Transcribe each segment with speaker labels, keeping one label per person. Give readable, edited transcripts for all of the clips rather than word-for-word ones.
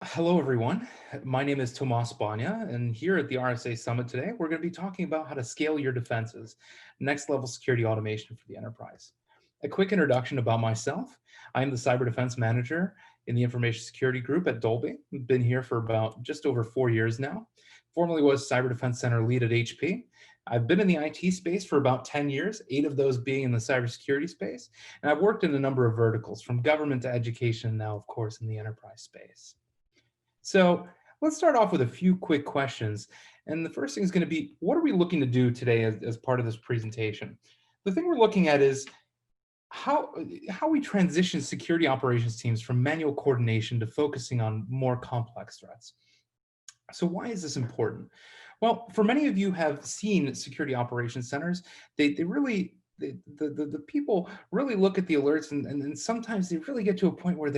Speaker 1: Hello, everyone. My name is Tomas Banya, and here at the RSA Summit today, we're going to be talking about how to scale your defenses, next level security automation for the enterprise. A quick introduction about myself. I am the Cyber Defense Manager in the Information Security Group at Dolby. I've been here for about just over 4 years now. Formerly was Cyber Defense Center lead at HP. I've been in the IT space for about 10 years, 8 of those being in the cybersecurity space. And I've worked in a number of verticals, from government to education, and now, of course, in the enterprise space. So let's start off with a few quick questions. And the first thing is going to be, what are we looking to do today as part of this presentation? The thing we're looking at is how, how we transition security operations teams from manual coordination to focusing on more complex threats. So why is this important? Well, for many of you have seen security operations centers, they really, the people really look at the alerts and sometimes they really get to a point where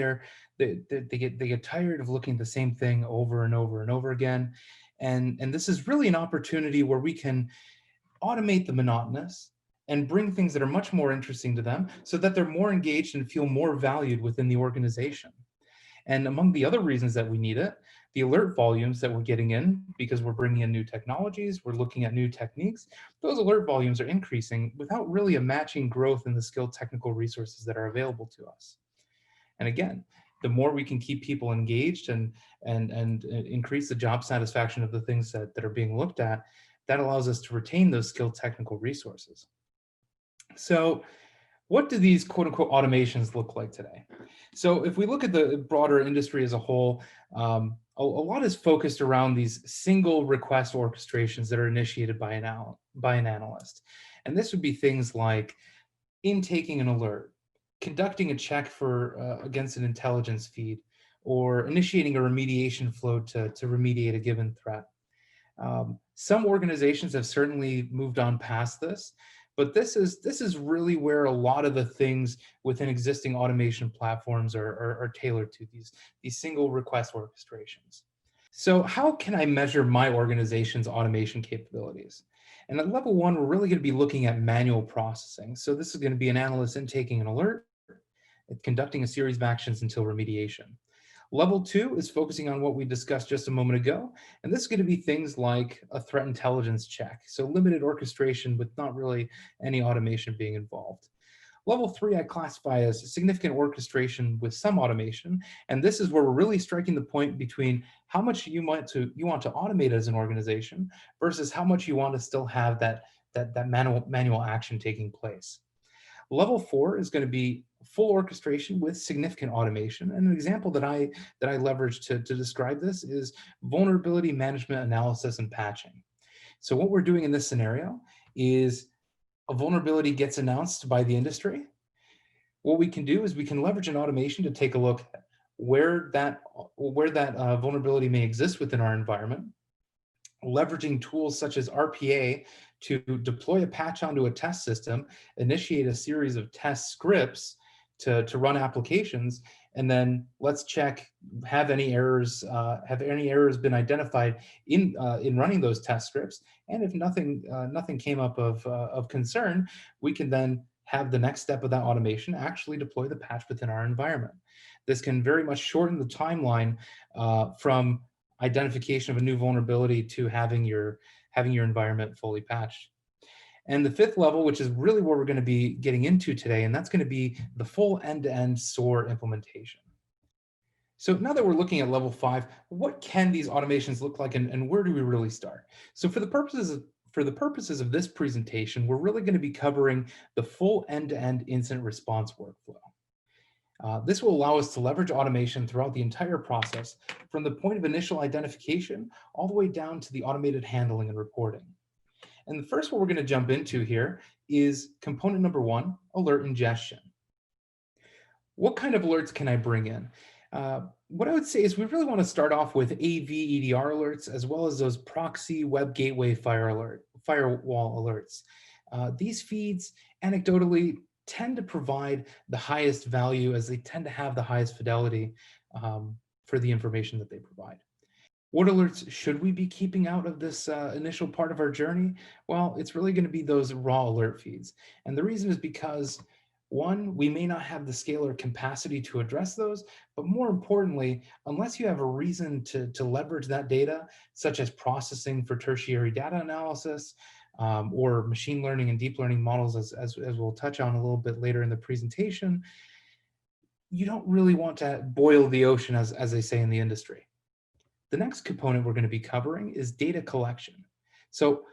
Speaker 1: they get tired of looking at the same thing over and over and over again. And this is really an opportunity where we can automate the monotonous and bring things that are much more interesting to them so that they're more engaged and feel more valued within the organization. And among the other reasons that we need it, the alert volumes that we're getting in because we're bringing in new technologies, we're looking at new techniques, those alert volumes are increasing without really a matching growth in the skilled technical resources that are available to us. And again, the more we can keep people engaged and increase the job satisfaction of the things that are being looked at, that allows us to retain those skilled technical resources. So what do these quote unquote automations look like today? So if we look at the broader industry as a whole, a lot is focused around these single request orchestrations that are initiated by an analyst. And this would be things like intaking an alert, conducting a check for against an intelligence feed, or initiating a remediation flow to remediate a given threat. Some organizations have certainly moved on past this, but this is really where a lot of the things within existing automation platforms are tailored to these single request orchestrations. So how can I measure my organization's automation capabilities? And at level one, we're really going to be looking at manual processing. So this is going to be an analyst intaking an alert, conducting a series of actions until remediation. Level two is focusing on what we discussed just a moment ago. And this is going to be things like a threat intelligence check. So limited orchestration with not really any automation being involved. Level three, I classify as significant orchestration with some automation. And this is where we're really striking the point between how much you want to automate as an organization versus how much you want to still have that manual action taking place. Level four is going to be full orchestration with significant automation. And an example that I leverage to describe this is vulnerability management analysis and patching. So what we're doing in this scenario is a vulnerability gets announced by the industry. What we can do is we can leverage an automation to take a look at where that vulnerability may exist within our environment, leveraging tools such as RPA to deploy a patch onto a test system, initiate a series of test scripts to run applications, and then let's check have any errors been identified in running those test scripts, and if nothing came up of concern, we can then have the next step of that automation actually deploy the patch within our environment. This can very much shorten the timeline from identification of a new vulnerability to having your environment fully patched. And the fifth level, which is really what we're going to be getting into today, and that's going to be the full end-to-end SOAR implementation. So now that we're looking at level five, what can these automations look like, and where do we really start? So for the purposes of this presentation, we're really going to be covering the full end-to-end incident response workflow. This will allow us to leverage automation throughout the entire process, from the point of initial identification all the way down to the automated handling and reporting. And the first one we're going to jump into here is component number one, alert ingestion. What kind of alerts can I bring in? What I would say is we really want to start off with AV EDR alerts, as well as those proxy web gateway firewall alerts. These feeds anecdotally tend to provide the highest value, as they tend to have the highest fidelity for the information that they provide. What alerts should we be keeping out of this initial part of our journey? Well, it's really going to be those raw alert feeds. And the reason is because One, we may not have the scale or capacity to address those, but more importantly, unless you have a reason to leverage that data, such as processing for tertiary data analysis, or machine learning and deep learning models, as we'll touch on a little bit later in the presentation, you don't really want to boil the ocean, as they say in the industry. The next component we're going to be covering is data collection. So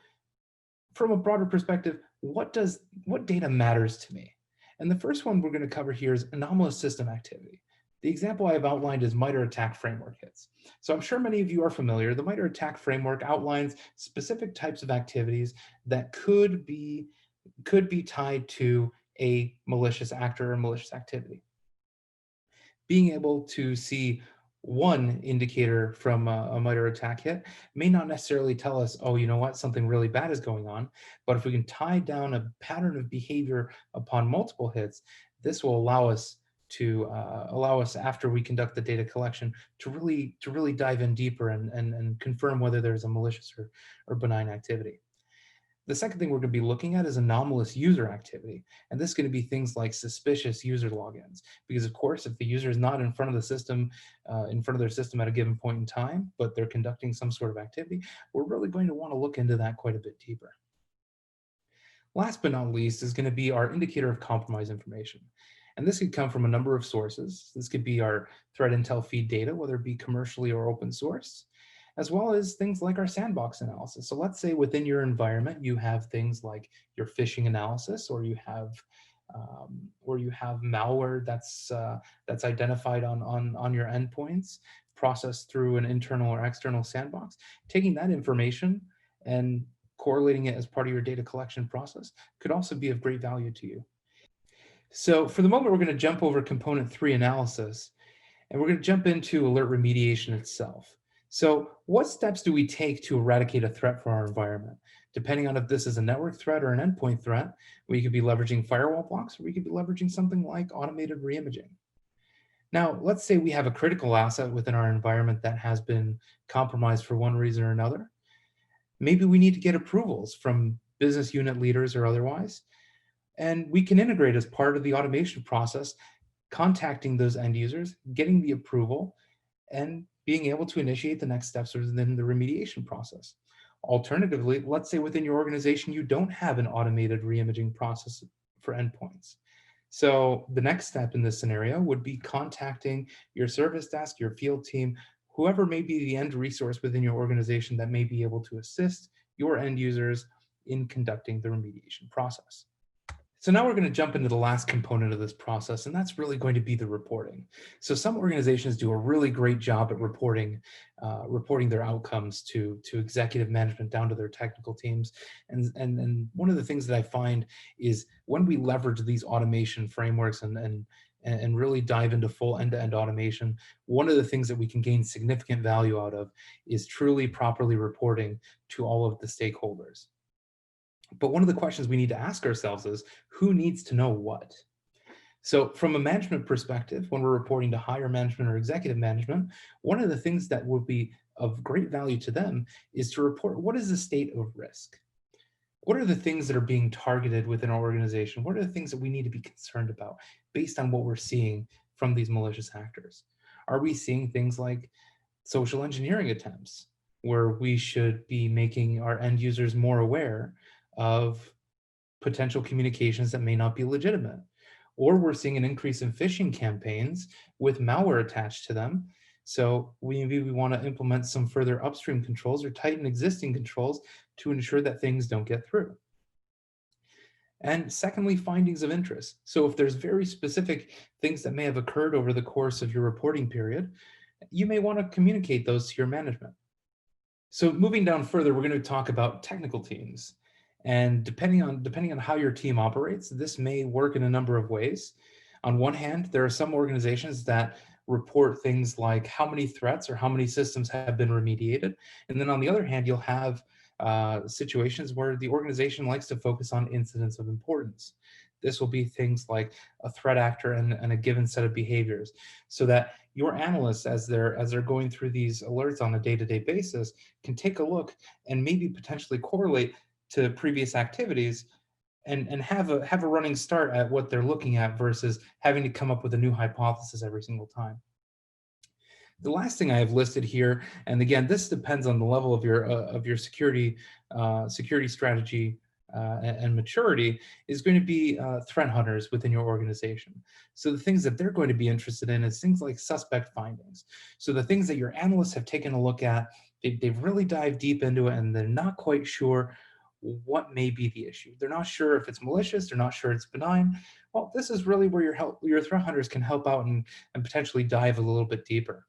Speaker 1: from a broader perspective, what data matters to me? And the first one we're going to cover here is anomalous system activity. The example I have outlined is MITRE ATT&CK framework hits. So I'm sure many of you are familiar. The MITRE ATT&CK framework outlines specific types of activities that could be tied to a malicious actor or malicious activity. Being able to see one indicator from a MITRE ATT&CK hit may not necessarily tell us, oh, you know what, something really bad is going on. But if we can tie down a pattern of behavior upon multiple hits, this will allow us after we conduct the data collection to really dive in deeper and confirm whether there's a malicious or benign activity. The second thing we're going to be looking at is anomalous user activity. And this is going to be things like suspicious user logins. Because of course, if the user is not in front of the system, in front of their system at a given point in time, but they're conducting some sort of activity, we're really going to want to look into that quite a bit deeper. Last but not least is going to be our indicator of compromise information. And this could come from a number of sources. This could be our threat intel feed data, whether it be commercially or open source, as well as things like our sandbox analysis. So let's say within your environment, you have things like your phishing analysis, or you have malware that's identified on your endpoints, processed through an internal or external sandbox. Taking that information and correlating it as part of your data collection process could also be of great value to you. So for the moment, we're going to jump over component 3 analysis, and we're going to jump into alert remediation itself. So what steps do we take to eradicate a threat from our environment? Depending on if this is a network threat or an endpoint threat, we could be leveraging firewall blocks, or we could be leveraging something like automated reimaging. Now, let's say we have a critical asset within our environment that has been compromised for one reason or another. Maybe we need to get approvals from business unit leaders or otherwise, and we can integrate as part of the automation process, contacting those end users, getting the approval, and being able to initiate the next steps within the remediation process. Alternatively, let's say within your organization, you don't have an automated reimaging process for endpoints. So the next step in this scenario would be contacting your service desk, your field team, whoever may be the end resource within your organization that may be able to assist your end users in conducting the remediation process. So now we're going to jump into the last component of this process, and that's really going to be the reporting. So some organizations do a really great job at reporting their outcomes to executive management down to their technical teams. And one of the things that I find is when we leverage these automation frameworks and really dive into full end-to-end automation, one of the things that we can gain significant value out of is truly properly reporting to all of the stakeholders. But one of the questions we need to ask ourselves is, who needs to know what? So from a management perspective, when we're reporting to higher management or executive management, one of the things that would be of great value to them is to report, what is the state of risk? What are the things that are being targeted within our organization? What are the things that we need to be concerned about based on what we're seeing from these malicious actors? Are we seeing things like social engineering attempts, where we should be making our end users more aware of potential communications that may not be legitimate? Or we're seeing an increase in phishing campaigns with malware attached to them. So maybe we want to implement some further upstream controls or tighten existing controls to ensure that things don't get through. And secondly, findings of interest. So if there's very specific things that may have occurred over the course of your reporting period, you may want to communicate those to your management. So moving down further, we're going to talk about technical teams. And depending on how your team operates, this may work in a number of ways. On one hand, there are some organizations that report things like how many threats or how many systems have been remediated. And then on the other hand, you'll have situations where the organization likes to focus on incidents of importance. This will be things like a threat actor and a given set of behaviors, so that your analysts, as they're going through these alerts on a day-to-day basis, can take a look and maybe potentially correlate to previous activities and have a running start at what they're looking at versus having to come up with a new hypothesis every single time. The last thing I have listed here, and again, this depends on the level of your security strategy and maturity, is going to be threat hunters within your organization. So the things that they're going to be interested in is things like suspect findings. So the things that your analysts have taken a look at, they've really dived deep into it, and they're not quite sure what may be the issue. They're not sure if it's malicious. They're not sure it's benign. Well, this is really where your threat hunters can help out and potentially dive a little bit deeper.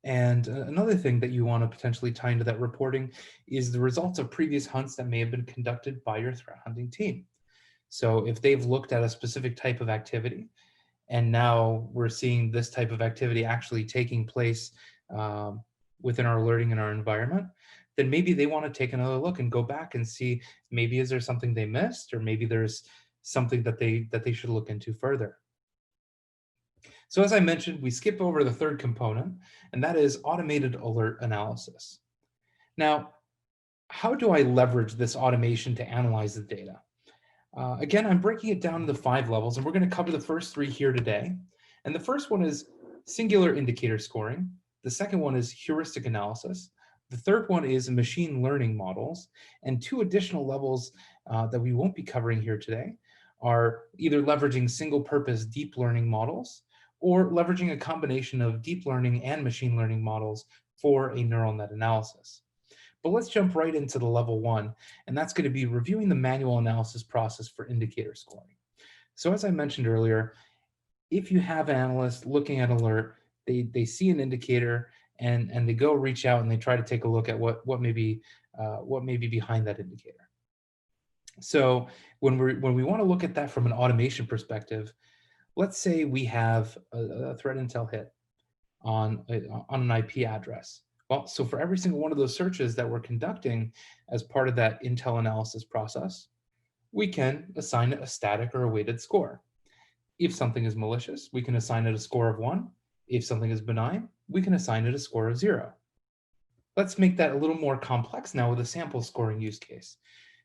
Speaker 1: And another thing that you want to potentially tie into that reporting is the results of previous hunts that may have been conducted by your threat hunting team. So if they've looked at a specific type of activity, and now we're seeing this type of activity actually taking place within our alerting and our environment, then maybe they want to take another look and go back and see, maybe is there something they missed, or maybe there's something that they should look into further. So as I mentioned, we skip over the third component, and that is automated alert analysis. Now, how do I leverage this automation to analyze the data? Again, I'm breaking it down into 5 levels, and we're going to cover the first 3 here today. And the first one is singular indicator scoring. The second one is heuristic analysis. The third one is machine learning models. And 2 additional levels that we won't be covering here today are either leveraging single purpose deep learning models or leveraging a combination of deep learning and machine learning models for a neural net analysis. But let's jump right into the level 1, and that's going to be reviewing the manual analysis process for indicator scoring. So as I mentioned earlier, if you have analysts looking at alert, they see an indicator and they go reach out and they try to take a look at what may be behind that indicator. So when we want to look at that from an automation perspective, let's say we have a threat intel hit on an IP address. Well, so for every single one of those searches that we're conducting as part of that intel analysis process, we can assign it a static or a weighted score. If something is malicious, we can assign it a score of 1. If something is benign, we can assign it a score of 0. Let's make that a little more complex now with a sample scoring use case.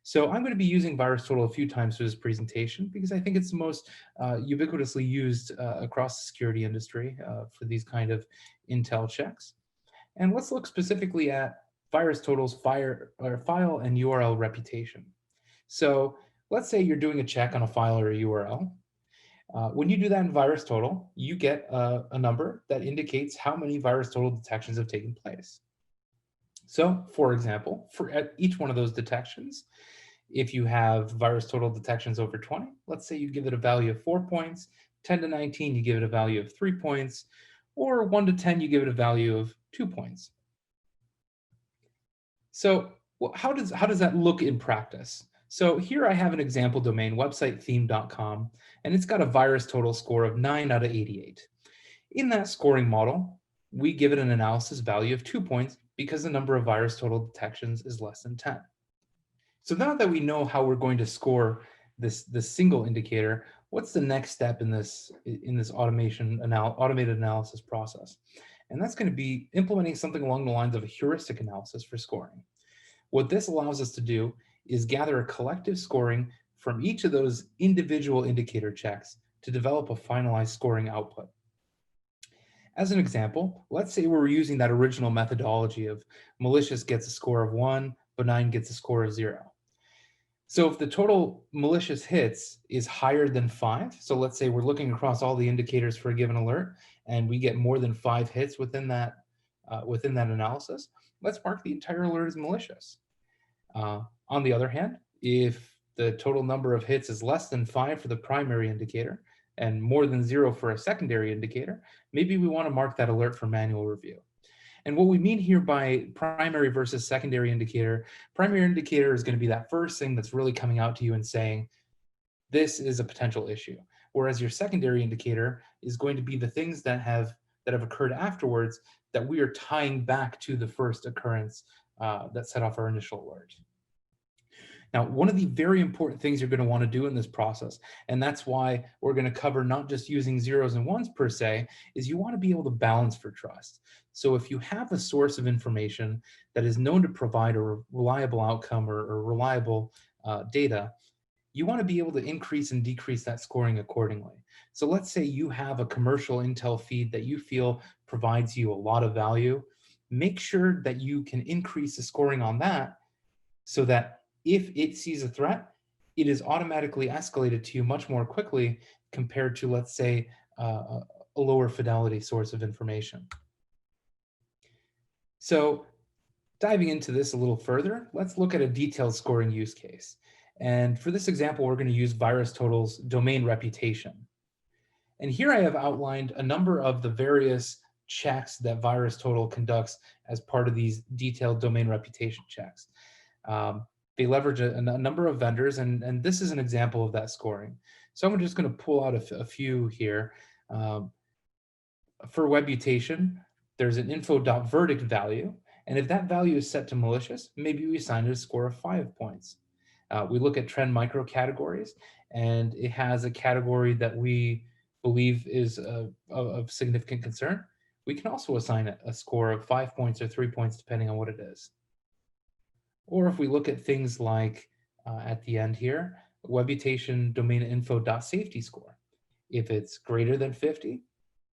Speaker 1: So I'm going to be using VirusTotal a few times through this presentation because I think it's the most ubiquitously used across the security industry for these kind of intel checks. And let's look specifically at VirusTotal's file and URL reputation. So let's say you're doing a check on a file or a URL. When you do that in VirusTotal, you get a number that indicates how many VirusTotal detections have taken place. So, for example, for each one of those detections, if you have VirusTotal detections over 20, let's say you give it a value of 4 points, 10 to 19, you give it a value of 3 points, or 1 to 10, you give it a value of 2 points. So how does that look in practice? So here I have an example domain, websitetheme.com, and it's got a VirusTotal score of 9 out of 88. In that scoring model, we give it an analysis value of 2 points because the number of VirusTotal detections is less than 10. So now that we know how we're going to score this single indicator, what's the next step in this automated analysis process? And that's going to be implementing something along the lines of a heuristic analysis for scoring. What this allows us to do is gather a collective scoring from each of those individual indicator checks to develop a finalized scoring output. As an example, let's say we're using that original methodology of malicious gets a score of 1, benign gets a score of 0. So if the total malicious hits is higher than 5, so let's say we're looking across all the indicators for a given alert and we get more than 5 hits within that analysis, let's mark the entire alert as malicious. On the other hand, if the total number of hits is less than 5 for the primary indicator and more than 0 for a secondary indicator, maybe we want to mark that alert for manual review. And what we mean here by primary versus secondary indicator, primary indicator is going to be that first thing that's really coming out to you and saying, this is a potential issue. Whereas your secondary indicator is going to be the things that have occurred afterwards that we are tying back to the first occurrence that set off our initial alert. Now, one of the very important things you're going to want to do in this process, and that's why we're going to cover not just using zeros and ones per se, is you want to be able to balance for trust. So if you have a source of information that is known to provide a reliable outcome or reliable data, you want to be able to increase and decrease that scoring accordingly. So let's say you have a commercial Intel feed that you feel provides you a lot of value. Make sure that you can increase the scoring on that so that if it sees a threat, it is automatically escalated to you much more quickly compared to, let's say, a lower fidelity source of information. So diving into this a little further, let's look at a detailed scoring use case. And for this example, we're going to use VirusTotal's domain reputation. And here I have outlined a number of the various checks that VirusTotal conducts as part of these detailed domain reputation checks. They leverage a number of vendors, and this is an example of that scoring. So I'm just going to pull out a few here. For Webutation, there's an info.verdict value, and if that value is set to malicious, maybe we assign it a score of 5 points. We look at trend micro categories, and it has a category that we believe is of significant concern. We can also assign it a score of 5 points or 3 points, depending on what it is. Or if we look at things like at the end here, Webutation domain info.safety score. If it's greater than 50,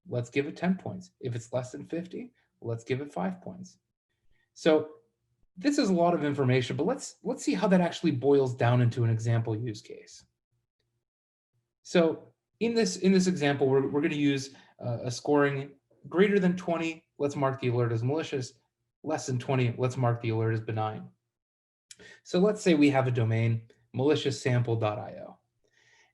Speaker 1: let's give it 10 points. If it's less than 50, let's give it 5 points. So this is a lot of information, but let's see how that actually boils down into an example use case. So in this example, we're going to use a scoring greater than 20. Let's mark the alert as malicious. Less than 20, let's mark the alert as benign. So let's say we have a domain, malicioussample.io.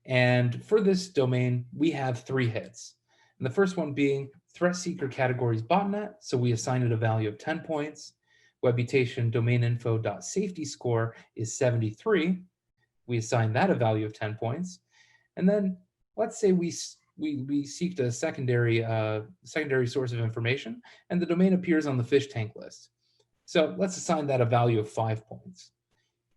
Speaker 1: And for this domain, we have 3 hits. And the first one being threat seeker categories botnet. So we assign it a value of 10 points. Webutation domain info.safety score is 73. We assign that a value of 10 points. And then let's say we seeked a secondary source of information, and the domain appears on the fish tank list. So let's assign that a value of 5 points.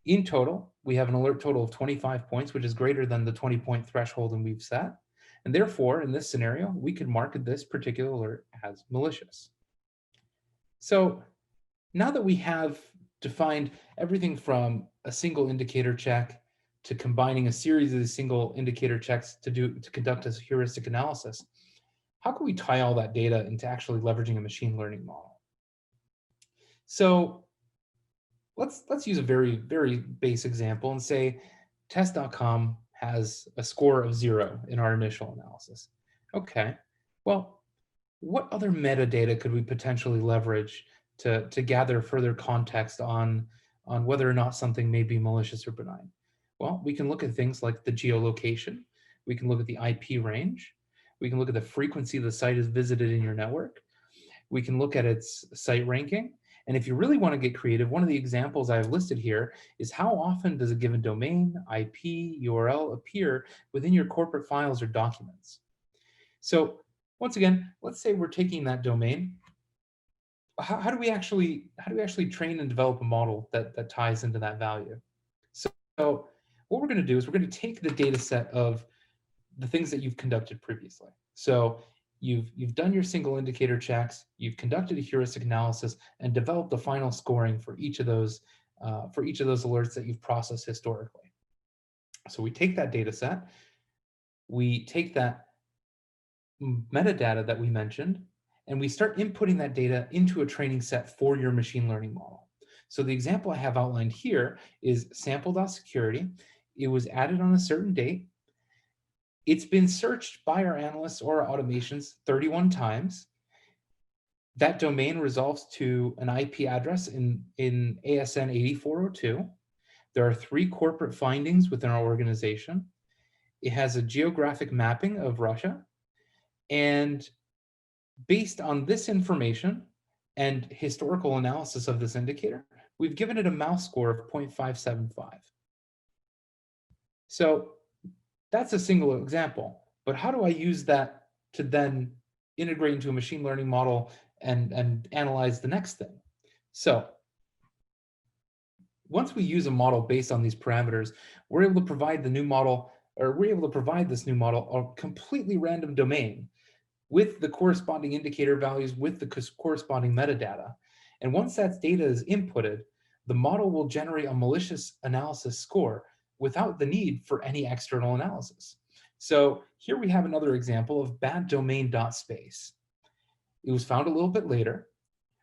Speaker 1: In total, we have an alert total of 25 points, which is greater than the 20-point threshold that we've set. And therefore, in this scenario, we could mark this particular alert as malicious. So now that we have defined everything from a single indicator check to combining a series of these single indicator checks to conduct a heuristic analysis, how can we tie all that data into actually leveraging a machine learning model? So let's use a very, very base example and say test.com has a score of 0 in our initial analysis. Okay, well, what other metadata could we potentially leverage to gather further context on whether or not something may be malicious or benign? Well, we can look at things like the geolocation. We can look at the IP range. We can look at the frequency the site is visited in your network. We can look at its site ranking. And if you really want to get creative, one of the examples I've listed here is how often does a given domain, IP, URL appear within your corporate files or documents. So once again, let's say we're taking that domain. How do we actually train and develop a model that ties into that value? So what we're going to do is we're going to take the data set of the things that you've conducted previously. So you've done your single indicator checks, you've conducted a heuristic analysis, and developed the final scoring for each of those alerts that you've processed historically. So we take that data set, we take that metadata that we mentioned, and we start inputting that data into a training set for your machine learning model. So the example I have outlined here is sample.security. It was added on a certain date. It's been searched by our analysts or our automations 31 times. That domain resolves to an IP address in ASN 8402. There are 3 corporate findings within our organization. It has a geographic mapping of Russia. And based on this information and historical analysis of this indicator, we've given it a mouse score of 0.575. So that's a single example, but how do I use that to then integrate into a machine learning model and analyze the next thing? So once we use a model based on these parameters, we're able to provide the new model, or we're able to provide this new model a completely random domain with the corresponding indicator values, with the corresponding metadata. And once that data is inputted, the model will generate a malicious analysis score without the need for any external analysis. So here we have another example of bad domain.space. It was found a little bit later.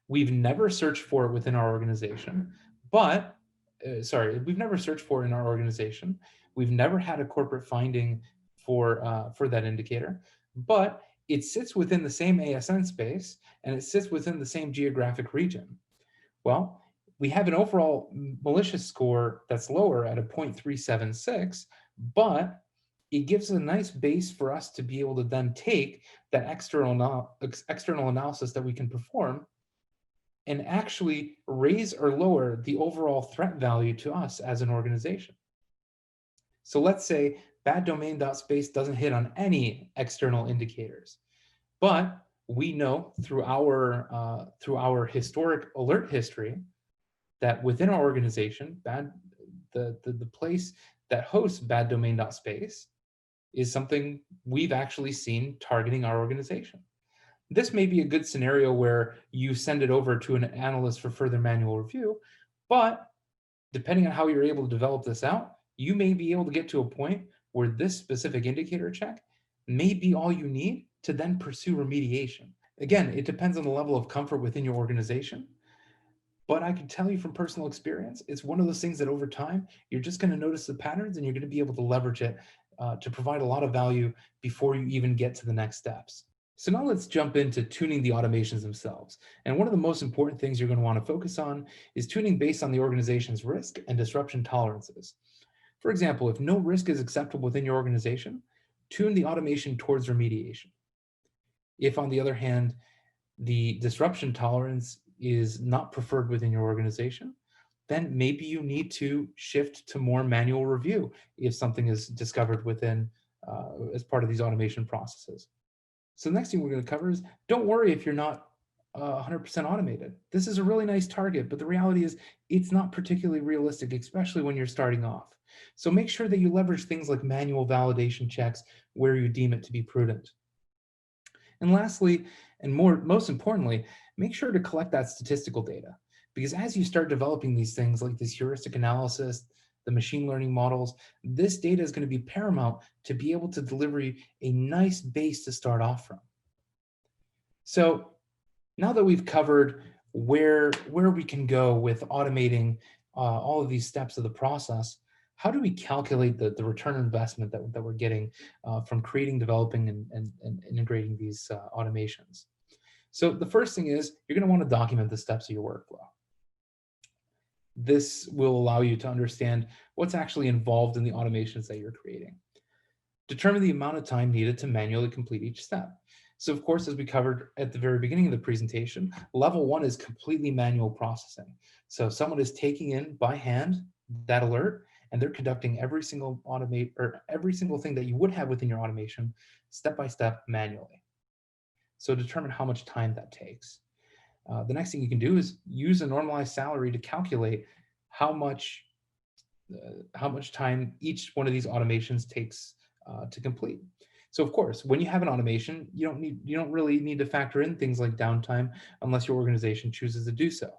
Speaker 1: We've never searched for it within our organization, but we've never searched for it in our organization. We've never had a corporate finding for that indicator, but it sits within the same ASN space and it sits within the same geographic region. Well, we have an overall malicious score that's lower at a 0.376, but it gives a nice base for us to be able to then take that external analysis that we can perform and actually raise or lower the overall threat value to us as an organization. So let's say bad domain.space doesn't hit on any external indicators, but we know through our historic alert history that within our organization, the place that hosts bad domain.space is something we've actually seen targeting our organization. This may be a good scenario where you send it over to an analyst for further manual review, but depending on how you're able to develop this out, you may be able to get to a point where this specific indicator check may be all you need to then pursue remediation. Again, it depends on the level of comfort within your organization, but I can tell you from personal experience, it's one of those things that over time, you're just going to notice the patterns and you're going to be able to leverage it to provide a lot of value before you even get to the next steps. So now let's jump into tuning the automations themselves. And one of the most important things you're going to want to focus on is tuning based on the organization's risk and disruption tolerances. For example, if no risk is acceptable within your organization, tune the automation towards remediation. If, on the other hand, the disruption tolerance is not preferred within your organization, then maybe you need to shift to more manual review if something is discovered within as part of these automation processes. So the next thing we're going to cover is don't worry if you're not 100% automated. This is a really nice target, but the reality is it's not particularly realistic, especially when you're starting off. So make sure that you leverage things like manual validation checks where you deem it to be prudent. And lastly, and most importantly, make sure to collect that statistical data, because as you start developing these things like this heuristic analysis, the machine learning models, this data is going to be paramount to be able to deliver you a nice base to start off from. So now that we've covered where we can go with automating all of these steps of the process, how do we calculate the return on investment that we're getting from creating, developing, and integrating these automations? So the first thing is you're going to want to document the steps of your workflow. This will allow you to understand what's actually involved in the automations that you're creating. Determine the amount of time needed to manually complete each step. So of course, as we covered at the very beginning of the presentation, level one is completely manual processing. So someone is taking in by hand that alert, and they're conducting every single thing that you would have within your automation step by step manually. So determine how much time that takes. The next thing you can do is use a normalized salary to calculate how much time each one of these automations takes to complete. So of course, when you have an automation, you don't really need to factor in things like downtime unless your organization chooses to do so.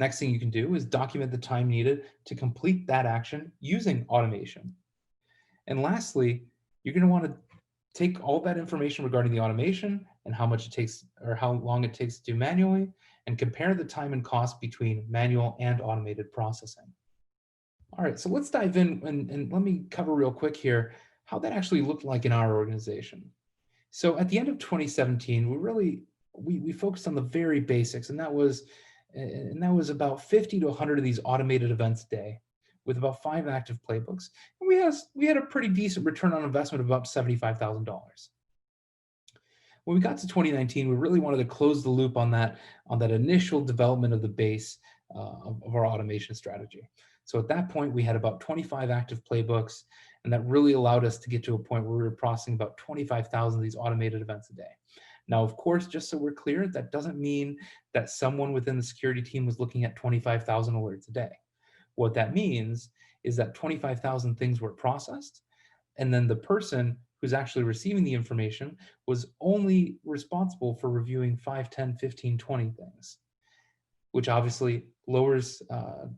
Speaker 1: Next thing you can do is document the time needed to complete that action using automation. And lastly, you're going to want to take all that information regarding the automation and how much it takes or how long it takes to do manually and compare the time and cost between manual and automated processing. All right, so let's dive in and let me cover real quick here how that actually looked like in our organization. So at the end of 2017, we focused on the very basics, and that was about 50 to 100 of these automated events a day with about 5 active playbooks. And we had a pretty decent return on investment of about $75,000. When we got to 2019, we really wanted to close the loop on that initial development of the base of our automation strategy. So at that point, we had about 25 active playbooks, and that really allowed us to get to a point where we were processing about 25,000 of these automated events a day. Now, of course, just so we're clear, that doesn't mean that someone within the security team was looking at 25,000 alerts a day. What that means is that 25,000 things were processed, and then the person who's actually receiving the information was only responsible for reviewing 5, 10, 15, 20 things, which obviously lowers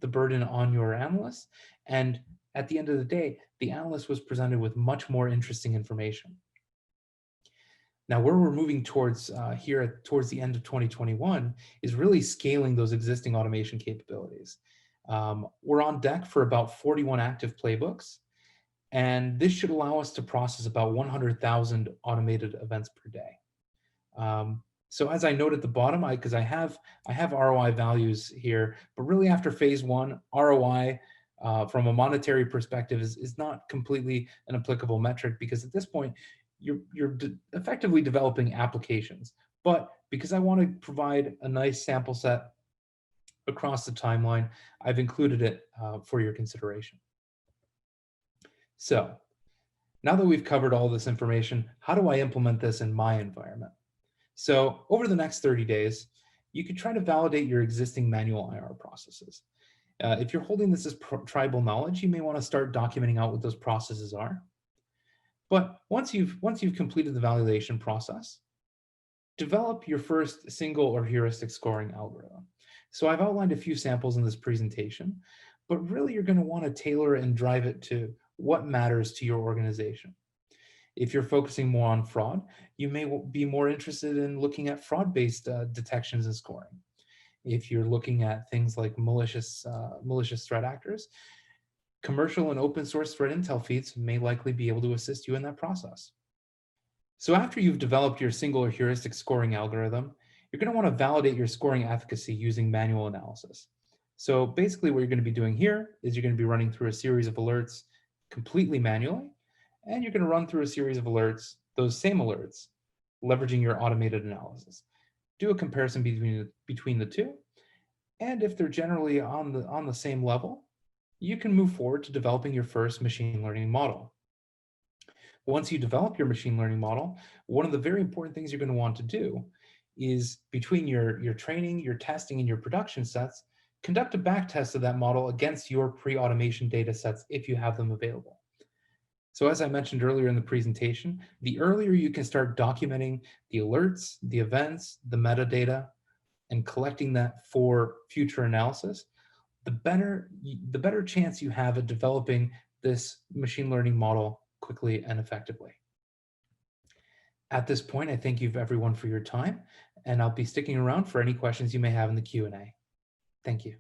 Speaker 1: the burden on your analyst. And at the end of the day, the analyst was presented with much more interesting information. Now, where we're moving towards towards the end of 2021 is really scaling those existing automation capabilities. We're on deck for about 41 active playbooks, and this should allow us to process about 100,000 automated events per day. So as I note at the bottom, because I have ROI values here, but really after phase one, ROI from a monetary perspective is not completely an applicable metric, because at this point, you're effectively developing applications. But because I want to provide a nice sample set across the timeline, I've included it for your consideration. So now that we've covered all this information, how do I implement this in my environment? So over the next 30 days, you could try to validate your existing manual IR processes. If you're holding this as tribal knowledge, you may want to start documenting out what those processes are. But once you've completed the validation process, develop your first single or heuristic scoring algorithm. So I've outlined a few samples in this presentation, but really you're going to want to tailor and drive it to what matters to your organization. If you're focusing more on fraud, you may be more interested in looking at fraud-based detections and scoring. If you're looking at things like malicious threat actors, commercial and open source threat intel feeds may likely be able to assist you in that process. So after you've developed your single or heuristic scoring algorithm, you're going to want to validate your scoring efficacy using manual analysis. So basically what you're going to be doing here is you're going to be running through a series of alerts completely manually, and you're going to run through a series of alerts, those same alerts, leveraging your automated analysis. Do a comparison between the two, and if they're generally on the same level, you can move forward to developing your first machine learning model. Once you develop your machine learning model, one of the very important things you're going to want to do is, between your training, your testing, and your production sets, conduct a back test of that model against your pre-automation data sets if you have them available. So as I mentioned earlier in the presentation, the earlier you can start documenting the alerts, the events, the metadata, and collecting that for future analysis, the better chance you have at developing this machine learning model quickly and effectively. At this point, I thank you everyone for your time, and I'll be sticking around for any questions you may have in the Q&A. Thank you.